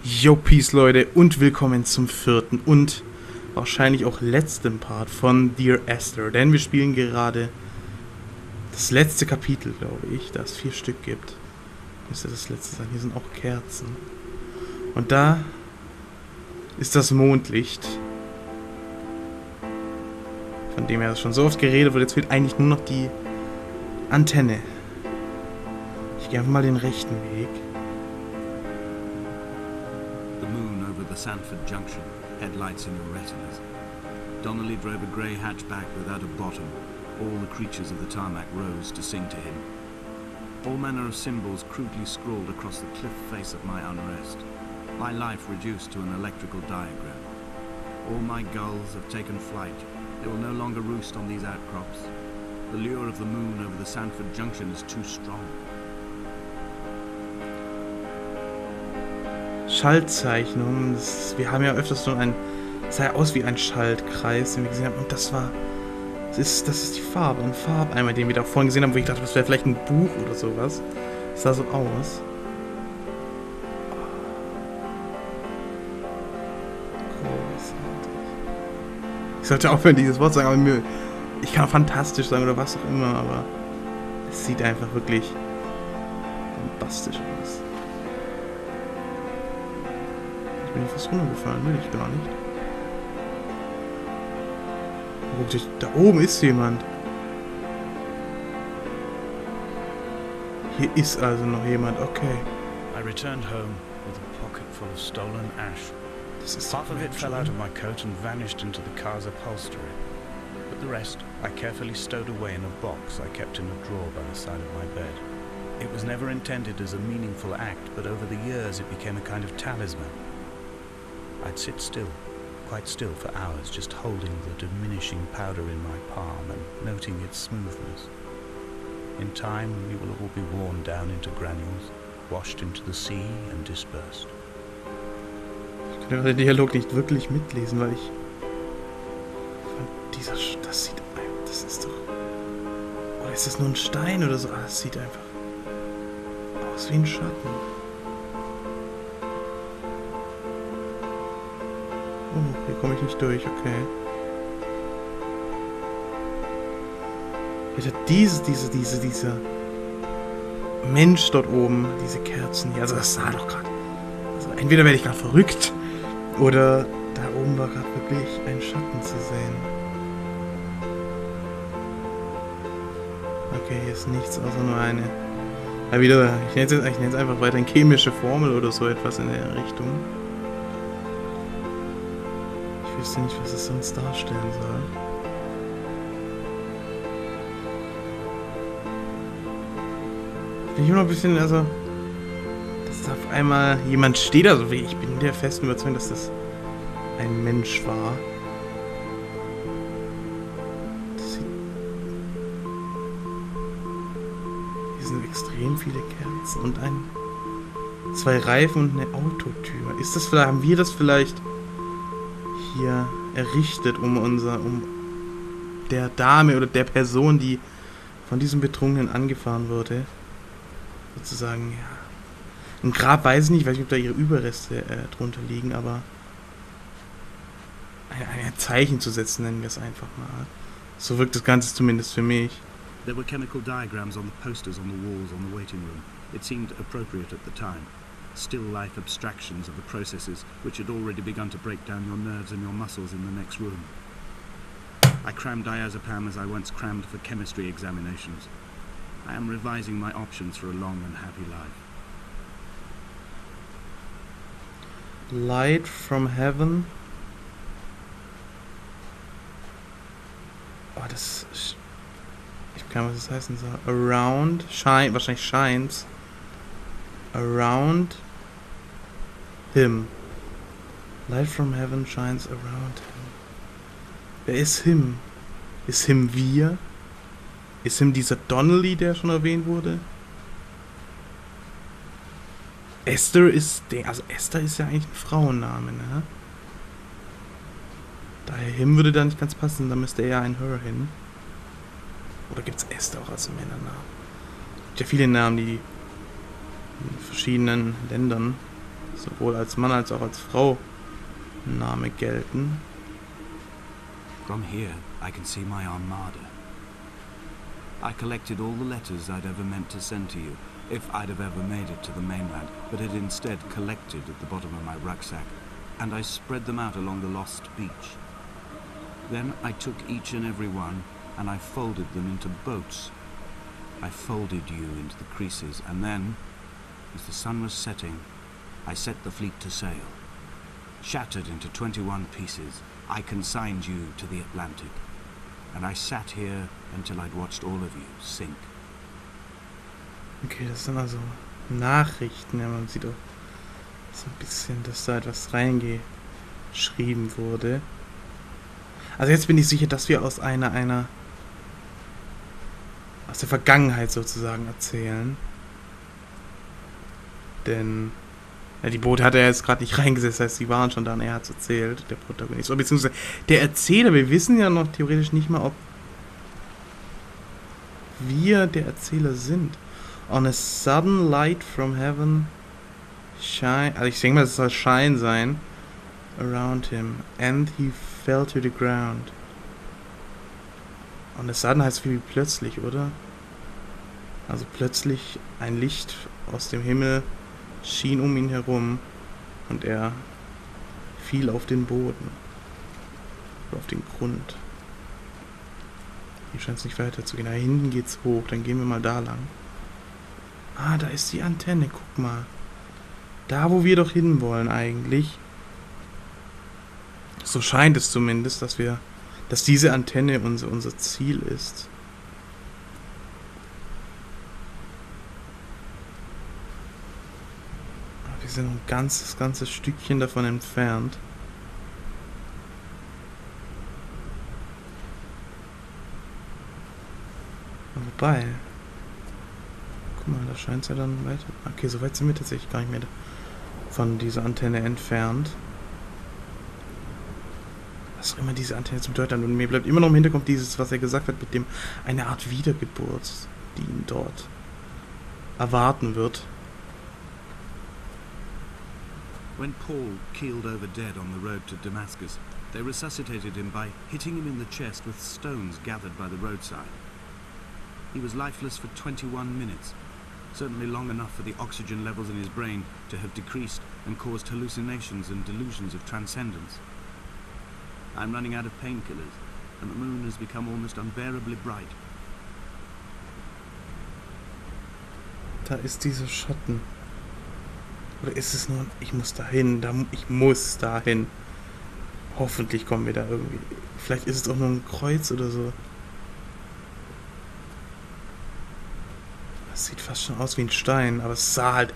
Yo, Peace, Leute, und willkommen zum vierten und wahrscheinlich auch letzten Part von Dear Esther. Denn wir spielen gerade das letzte Kapitel, glaube ich, da es 4 Stück gibt. Müsste das letzte sein. Hier sind auch Kerzen. Und da ist das Mondlicht. Von dem her schon so oft geredet wird. Jetzt fehlt eigentlich nur noch die Antenne. Ich gehe einfach mal den rechten Weg. Sanford Junction, headlights in your retinas. Donnelly drove a grey hatchback without a bottom. All the creatures of the tarmac rose to sing to him. All manner of symbols crudely scrawled across the cliff face of my unrest. My life reduced to an electrical diagram. All my gulls have taken flight. They will no longer roost on these outcrops. The lure of the moon over the Sanford Junction is too strong. Schaltzeichnung. Wir haben ja öfters so es sah ja aus wie ein Schaltkreis, den wir gesehen haben. Und das ist die Farbe, ein Farbeimer, den wir da vorhin gesehen haben, wo ich dachte, das wäre vielleicht ein Buch oder sowas. Das sah so aus. Großartig. Ich sollte aufhören, dieses Wort zu sagen, aber ich kann auch fantastisch sagen oder was auch immer, aber es sieht einfach wirklich bombastisch aus. Bin ich fast runtergefallen, will ich gar nicht. Oh, da oben ist jemand. Hier ist also noch jemand, okay. I returned home with a pocket full of stolen ash. Half of it fell out of my coat and vanished into the car's upholstery. But the rest I carefully stowed away in a box I kept in a drawer by the side of my bed. It was never intended as a meaningful act, but over the years it became a kind of talisman. I'd sit still, quite still for hours, just holding the diminishing powder in my palm and noting its smoothness. In time, we will all be worn down into granules, washed into the sea and dispersed. Ich kann den Dialog nicht wirklich mitlesen, weil ich... Das ist doch... Oder ist das nur ein Stein oder so? Das sieht einfach aus wie ein Schatten. Oh, hier komme ich nicht durch, okay. Alter, dieser Mensch dort oben, diese Kerzen hier, also das sah doch gerade. Also entweder werde ich gerade verrückt, oder da oben war gerade wirklich ein Schatten zu sehen. Okay, hier ist nichts außer nur eine. Ja, wieder, ich nenne es einfach weiter eine chemische Formel oder so etwas in der Richtung. Ich wüsste nicht, was es sonst darstellen soll. Bin ich immer noch ein bisschen, also, dass da auf einmal jemand steht, also ich bin der festen Überzeugung, dass das ein Mensch war. Hier sind extrem viele Kerzen und 2 Reifen und eine Autotür. Ist das vielleicht, haben wir das vielleicht hier errichtet, um der Dame oder der Person, die von diesem Betrunkenen angefahren wurde, sozusagen, ja. Im Grab weiß ich nicht ob da ihre Überreste drunter liegen, aber ein Zeichen zu setzen, nennen wir es einfach mal. So wirkt das Ganze zumindest für mich. There were chemical diagrams on the posters on the walls on the waiting room. It seemed appropriate at the time. Still-life abstractions of the processes which had already begun to break down your nerves and your muscles in the next room. I crammed diazepam as I once crammed for chemistry examinations. I am revising my options for a long and happy life. Light from heaven. Oh, ich kann, was das heißen soll. Around, shine, wahrscheinlich shines. Around him. Light from heaven shines around him. Wer ist him? Ist him wir? Ist him dieser Donnelly, der schon erwähnt wurde? Esther ist Esther ist ja eigentlich ein Frauenname, ne? Daher him würde da nicht ganz passen, da müsste eher ein her hin. Oder gibt's Esther auch als Männernamen? Es gibt ja viele Namen, die in verschiedenen Ländern sowohl als Mann als auch als Frau Name gelten. From here, I can see my armada. I collected all the letters I'd ever meant to send to you, if I'd have ever made it to the mainland, but had instead collected at the bottom of my rucksack, and I spread them out along the lost beach. Then I took each and every one, and I folded them into boats. I folded you into the creases, and then, as the sun was setting, I set the fleet to sail. Shattered into 21 pieces, I consigned you to the Atlantic, and I sat here until I'd watched all of you sink. Okay, das sind also Nachrichten. Ja, man sieht auch so ein bisschen, dass da etwas reingeschrieben wurde. Also jetzt bin ich sicher, dass wir aus aus der Vergangenheit sozusagen erzählen. Denn ja, die Boote hat er jetzt gerade nicht reingesetzt, das heißt, sie waren schon da und er hat es erzählt, der Protagonist. Oder beziehungsweise der Erzähler, wir wissen ja noch theoretisch nicht mal, ob wir der Erzähler sind. On a sudden light from heaven shine, also ich denke mal, es soll Shine sein, around him, and he fell to the ground. On a sudden heißt wie plötzlich, oder? Also plötzlich ein Licht aus dem Himmel schien um ihn herum und er fiel auf den Boden. Oder auf den Grund. Hier scheint es nicht weiter zu gehen. Da hinten geht's hoch, dann gehen wir mal da lang. Ah, da ist die Antenne, guck mal. Da, wo wir doch hinwollen eigentlich. So scheint es zumindest, dass diese Antenne unser Ziel ist. Wir sind ein ganzes Stückchen davon entfernt. Wobei, guck mal, da scheint es ja dann weiter. Okay, so weit sind wir tatsächlich gar nicht mehr von dieser Antenne entfernt. Was auch immer diese Antenne zu bedeuten hat. Und mir bleibt immer noch im Hinterkopf dieses, was er gesagt hat, mit dem eine Art Wiedergeburt, die ihn dort erwarten wird. When Paul keeled over dead on the road to Damascus, they resuscitated him by hitting him in the chest with stones gathered by the roadside. He was lifeless for 21 minutes, certainly long enough for the oxygen levels in his brain to have decreased and caused hallucinations and delusions of transcendence. I'm running out of painkillers, and the moon has become almost unbearably bright. Da ist dieser Schatten. Oder ist es nur, ich muss dahin, ich muss dahin. Hoffentlich kommen wir da irgendwie. Vielleicht ist es auch nur ein Kreuz oder so. Das sieht fast schon aus wie ein Stein, aber es sah halt...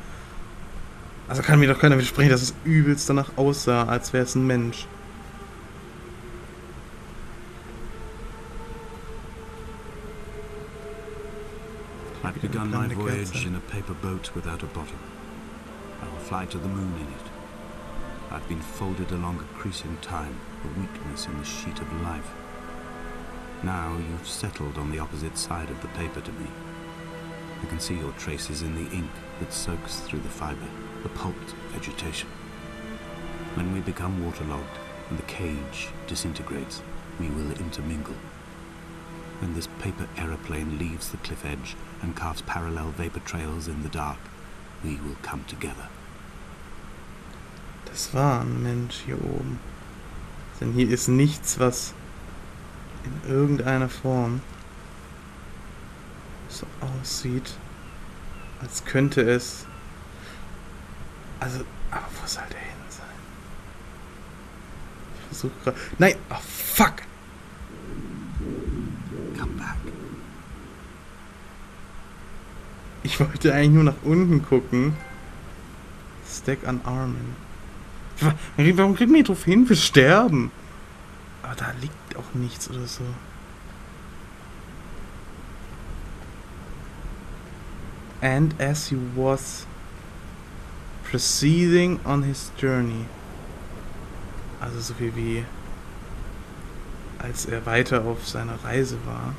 Also kann mir doch keiner widersprechen, dass es übelst danach aussah, als wäre es ein Mensch. I've begun my voyage in a paper boat without a bottom. I will fly to the moon in it. I've been folded along a crease in time, a weakness in the sheet of life. Now you've settled on the opposite side of the paper to me. I can see your traces in the ink that soaks through the fibre, the pulped vegetation. When we become waterlogged and the cage disintegrates, we will intermingle. When this paper aeroplane leaves the cliff edge and carves parallel vapor trails in the dark, we will come together. Das war ein Mensch hier oben. Denn hier ist nichts, was in irgendeiner Form so aussieht, als könnte es... Also, aber wo soll der hin sein? Ich versuche gerade... Nein! Oh, fuck! Come back. Ich wollte eigentlich nur nach unten gucken. Stack an Armen. Warum kriegen wir drauf hin? Wir sterben. Aber da liegt auch nichts oder so. And as he was proceeding on his journey. Also so viel wie als er weiter auf seiner Reise war.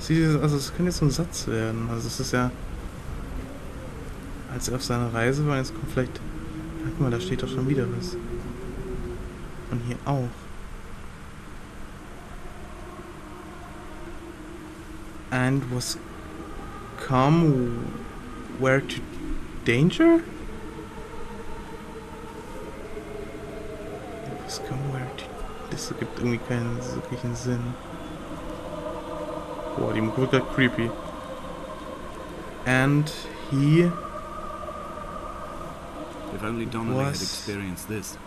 Also es könnte jetzt so ein Satz werden. Also es ist ja... Als er auf seiner Reise war, jetzt kommt vielleicht... Guck mal, da steht doch schon wieder was. Und hier auch. And was come where to danger? Was come where to... Das gibt irgendwie keinen wirklichen Sinn. Boah, die Mucke wird grad creepy. And he... If only Donnelly had experienced this,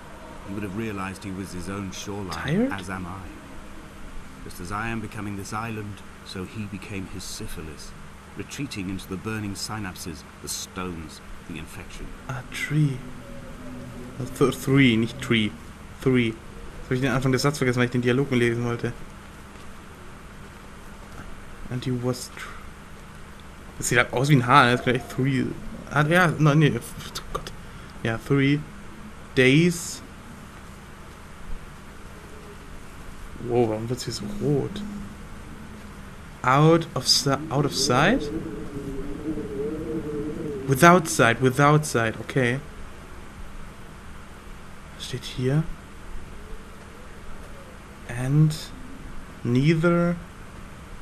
he would have realized he was his own shoreline, as am I. Just as I am becoming this island, so he became his syphilis, retreating into the burning synapses, the stones, the infection. Ah, tree. Three, nicht tree. Three. Jetzt habe ich den Anfang des Satzes vergessen, weil ich den Dialog lesen wollte. And he was... Das sieht halt aus wie ein Haar, das ist gleich three... Ah, ja, nein, nee, oh Gott. Ja, 3 days. Wow, warum wird es hier so rot? Out of sight? Without sight, okay. Was steht hier? And neither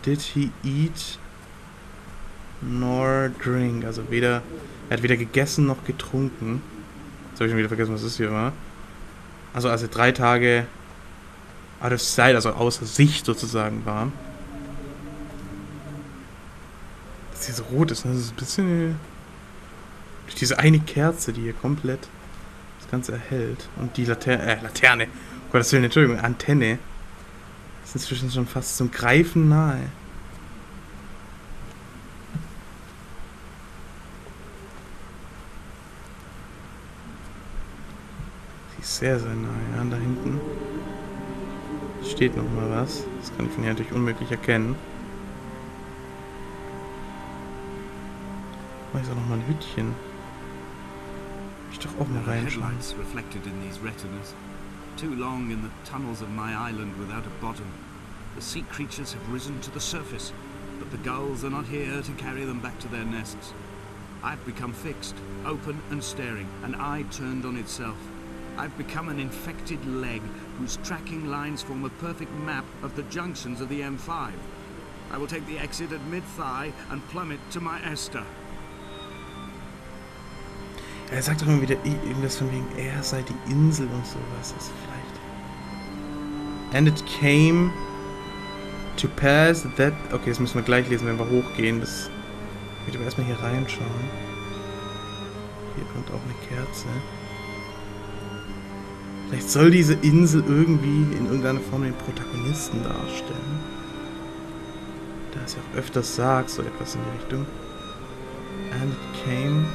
did he eat nor drink. Also er hat weder gegessen noch getrunken. Jetzt habe ich schon wieder vergessen, was das hier war. Also als er 3 Tage out of sight, also außer Sicht sozusagen war. Dass hier so rot ist, ne? Das ist ein bisschen durch diese eine Kerze, die hier komplett das Ganze erhält. Und die Laterne. Oh Gott, das will Entschuldigung, Antenne. Das ist inzwischen schon fast zum Greifen nahe. Sehr, sehr nah. Ja, da hinten steht noch mal was. Das kann ich von hier natürlich unmöglich erkennen. Oh, ist auch noch mal ein Hütchen. Ich doch auch mal reinschauen. Too long in the tunnels of my island without a bottom. The sea creatures have risen to the surface, but the gulls are not here to carry them back to their nests. I've become fixed, open and staring, an eye turned on itself. I've become an infected leg whose tracking lines form a perfect map of the junctions of the M5. I will take the exit at mid-thigh and plummet to my Esther. Er sagt doch immer wieder irgendwas von wegen, er sei die Insel und sowas. Das vielleicht. And it came to pass that... Okay, das müssen wir gleich lesen, wenn wir hochgehen. Das... Ich will aber erstmal hier reinschauen. Hier kommt auch eine Kerze. Vielleicht soll diese Insel irgendwie in irgendeiner Form den Protagonisten darstellen. Da es ja auch öfters sagt, so etwas in die Richtung. And it came...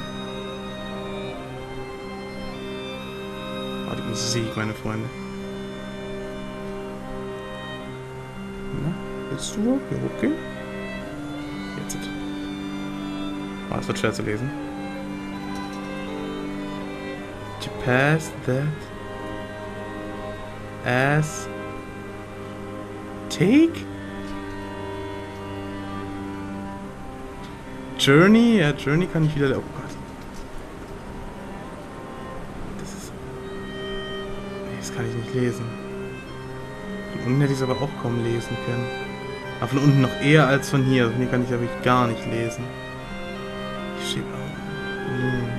Oh, die Musik, meine Freunde. Na, willst du hier hochgehen? Jetzt. Oh, das wird schwer zu lesen. To pass that... as take Journey, ja, Journey kann ich wieder. Oh Gott. Das kann ich nicht lesen. Von unten hätte ich es aber auch kaum lesen können. Aber von unten noch eher als von hier. Von hier kann ich ja wirklich gar nicht lesen. Ich stehe auch. Moon.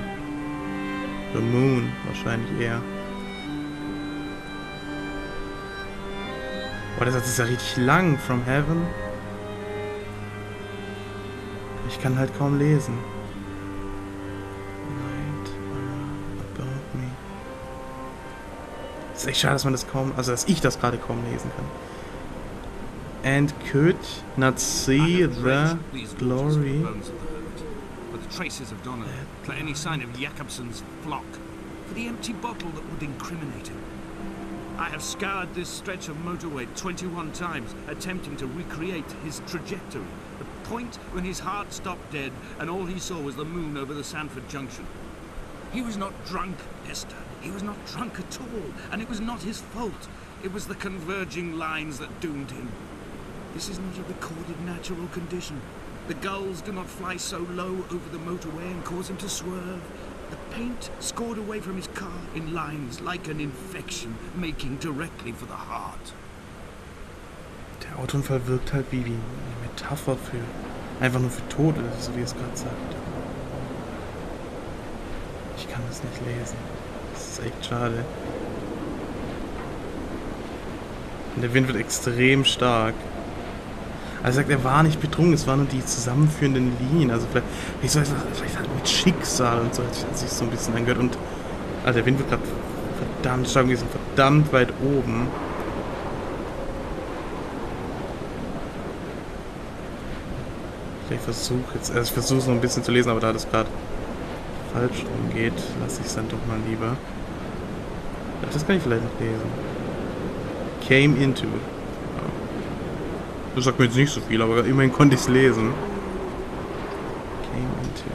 The Moon wahrscheinlich eher. Boah, der Satz ist ja richtig lang. From Heaven. Ich kann halt kaum lesen. Right about me. Ist echt schade, dass man das kaum... Also, dass ich das gerade kaum lesen kann. And could not see the glory... Traces of Donnelly, for any sign of Jakobsen's flock, for the empty bottle that would incriminate him. I have scoured this stretch of motorway 21 times, attempting to recreate his trajectory, the point when his heart stopped dead and all he saw was the moon over the Sanford Junction. He was not drunk, Esther. He was not drunk at all, and it was not his fault. It was the converging lines that doomed him. This is not a recorded natural condition. The gulls do not fly so low over the motorway and cause him to swerve. The paint scored away from his car in lines like an infection, making directly for the heart. Der Autounfall wirkt halt wie eine Metapher für, einfach nur für Tode, so wie es gerade sagt. Ich kann das nicht lesen. Das ist echt schade. Und der Wind wird extrem stark. Also er sagt, er war nicht betrunken, es waren nur die zusammenführenden Linien. Also vielleicht halt mit Schicksal und so hat sich so ein bisschen angehört. Und also der Wind wird gerade verdammt stark, wir sind verdammt weit oben. Ich versuche es noch ein bisschen zu lesen, aber da das gerade falsch rumgeht, lasse ich es dann doch mal lieber. Das kann ich vielleicht noch lesen. Came into. Das sagt mir jetzt nicht so viel, aber immerhin konnte ich es lesen. Came into.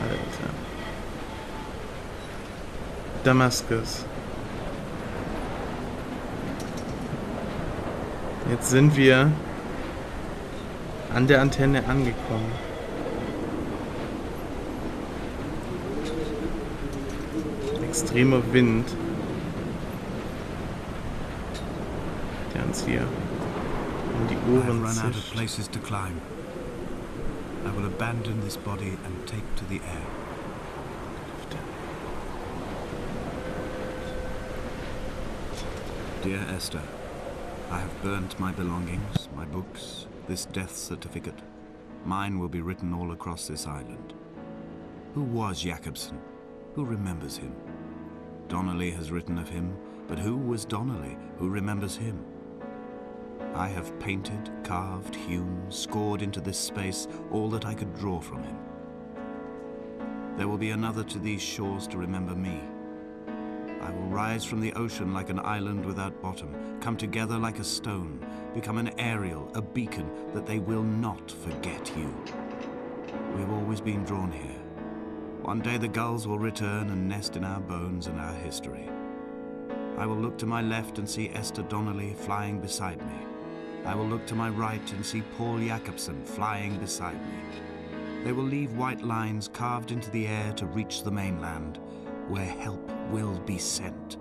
Alter. Damaskus. Jetzt sind wir an der Antenne angekommen. Extremer Wind, der uns hier um die Ohren I've run out of zischt. places to climb. I will abandon this body and take to the air. Dear Esther, I have burnt my belongings, my books, this death certificate. Mine will be written all across this island. Who was Jakobsen? Who remembers him? Donnelly has written of him, but who was Donnelly? Who remembers him? I have painted, carved, hewn, scored into this space all that I could draw from him. There will be another to these shores to remember me. I will rise from the ocean like an island without bottom, come together like a stone, become an aerial, a beacon, that they will not forget you. We have always been drawn here. One day the gulls will return and nest in our bones and our history. I will look to my left and see Esther Donnelly flying beside me. I will look to my right and see Paul Jakobsen flying beside me. They will leave white lines carved into the air to reach the mainland, where help will be sent.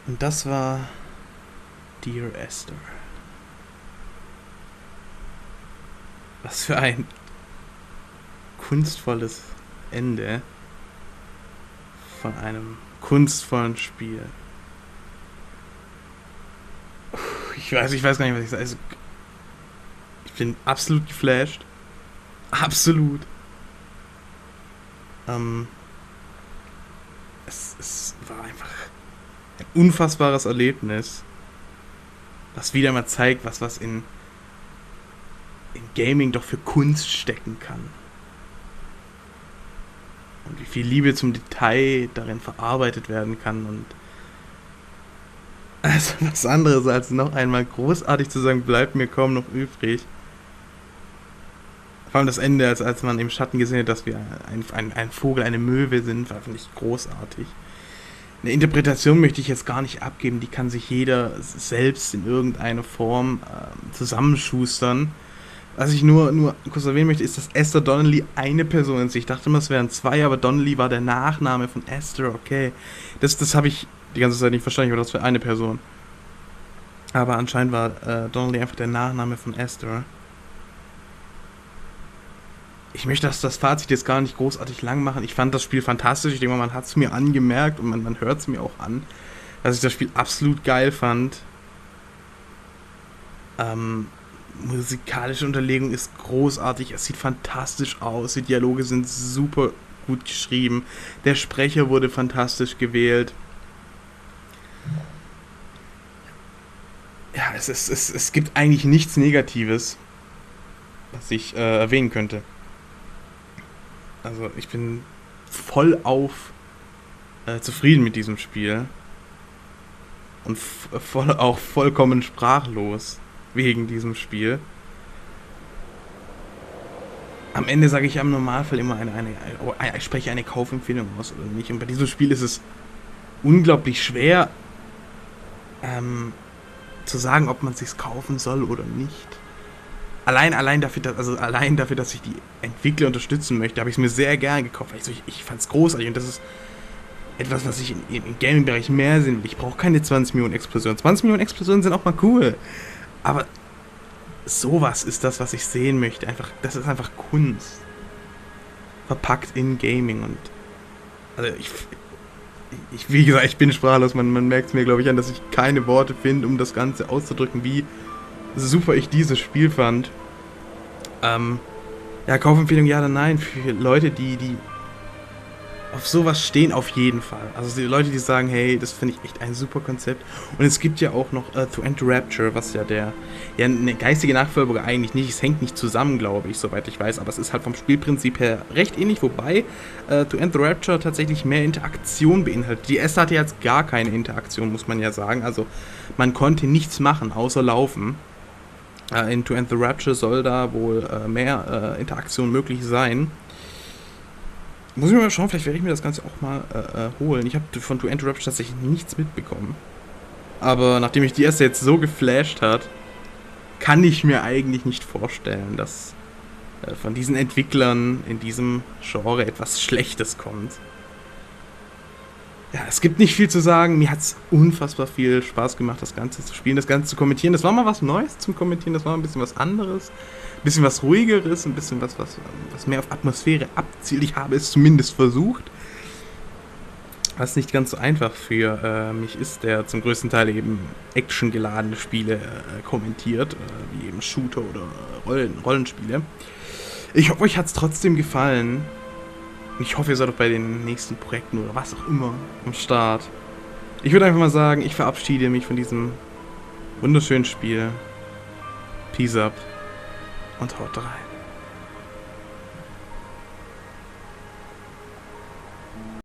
Und das war Dear Esther. Was für ein kunstvolles Ende von einem kunstvollen Spiel. Ich weiß gar nicht, was ich sage. Also, ich bin absolut geflasht. Absolut. Es war einfach ein unfassbares Erlebnis, was wieder mal zeigt, was in Gaming doch für Kunst stecken kann. Und wie viel Liebe zum Detail darin verarbeitet werden kann. Und also was anderes als noch einmal großartig zu sagen, bleibt mir kaum noch übrig. Vor allem das Ende, als man im Schatten gesehen hat, dass wir ein Vogel, eine Möwe sind, war, finde ich, großartig. Eine Interpretation möchte ich jetzt gar nicht abgeben, die kann sich jeder selbst in irgendeiner Form zusammenschustern. Was ich nur kurz erwähnen möchte, ist, dass Esther Donnelly eine Person ist. Ich dachte immer, es wären zwei, aber Donnelly war der Nachname von Esther, okay. Das habe ich die ganze Zeit nicht verstanden, aber das wäre eine Person. Aber anscheinend war Donnelly einfach der Nachname von Esther. Ich möchte das Fazit jetzt gar nicht großartig lang machen. Ich fand das Spiel fantastisch. Ich denke mal, man hat es mir angemerkt und man hört es mir auch an, dass ich das Spiel absolut geil fand. Musikalische Unterlegung ist großartig. Es sieht fantastisch aus. Die Dialoge sind super gut geschrieben. Der Sprecher wurde fantastisch gewählt. Ja, es gibt eigentlich nichts Negatives, was ich erwähnen könnte. Also ich bin vollauf zufrieden mit diesem Spiel und vollkommen sprachlos wegen diesem Spiel. Am Ende sage ich im Normalfall immer ich spreche eine Kaufempfehlung aus oder nicht. Und bei diesem Spiel ist es unglaublich schwer zu sagen, ob man es sich kaufen soll oder nicht. Allein dafür, dass ich die Entwickler unterstützen möchte, habe ich es mir sehr gerne gekauft. Ich fand es großartig und das ist etwas, was ich im Gaming-Bereich mehr sehen will. Ich brauche keine 20 Millionen Explosionen. 20 Millionen Explosionen sind auch mal cool. Aber sowas ist das, was ich sehen möchte. Das ist einfach Kunst. Verpackt in Gaming. Und also wie gesagt, ich bin sprachlos. Man merkt es mir, glaube ich, an, dass ich keine Worte finde, um das Ganze auszudrücken, wie super ich dieses Spiel fand. Ja, Kaufempfehlung ja oder nein für Leute, die auf sowas stehen, auf jeden Fall. Also die Leute, die sagen, hey, das finde ich echt ein super Konzept. Und es gibt ja auch noch To End Rapture, was ja eine geistige Nachfolger eigentlich nicht, es hängt nicht zusammen, glaube ich, soweit ich weiß, aber es ist halt vom Spielprinzip her recht ähnlich, wobei To End the Rapture tatsächlich mehr Interaktion beinhaltet. Die Esther hatte jetzt gar keine Interaktion, muss man ja sagen. Also man konnte nichts machen, außer laufen. In To End the Rapture soll da wohl mehr Interaktion möglich sein. Muss ich mal schauen, vielleicht werde ich mir das Ganze auch mal holen. Ich habe von To End the Rapture tatsächlich nichts mitbekommen. Aber nachdem mich die erste jetzt so geflasht hat, kann ich mir eigentlich nicht vorstellen, dass von diesen Entwicklern in diesem Genre etwas Schlechtes kommt. Ja, es gibt nicht viel zu sagen. Mir hat es unfassbar viel Spaß gemacht, das Ganze zu spielen, das Ganze zu kommentieren. Das war mal was Neues zum Kommentieren, das war ein bisschen was anderes, ein bisschen was Ruhigeres, ein bisschen was mehr auf Atmosphäre abzielt. Ich habe es zumindest versucht. Was nicht ganz so einfach für mich ist, der zum größten Teil eben actiongeladene Spiele kommentiert, wie eben Shooter oder Rollenspiele. Ich hoffe, euch hat es trotzdem gefallen. Ich hoffe, ihr seid auch bei den nächsten Projekten oder was auch immer am Start. Ich würde einfach mal sagen, ich verabschiede mich von diesem wunderschönen Spiel. Peace up und haut rein.